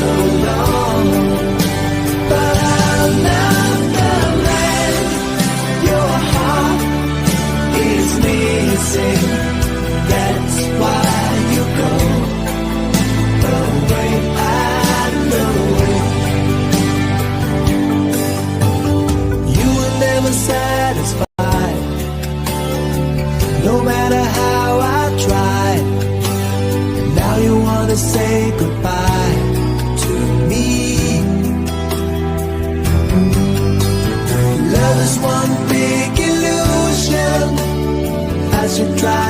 so long, but I'll never let your heart is missing. That's why you go away. I know you were never satisfied, no matter how I tried. And now you wanna say goodbye to me. Love is one big illusion as you try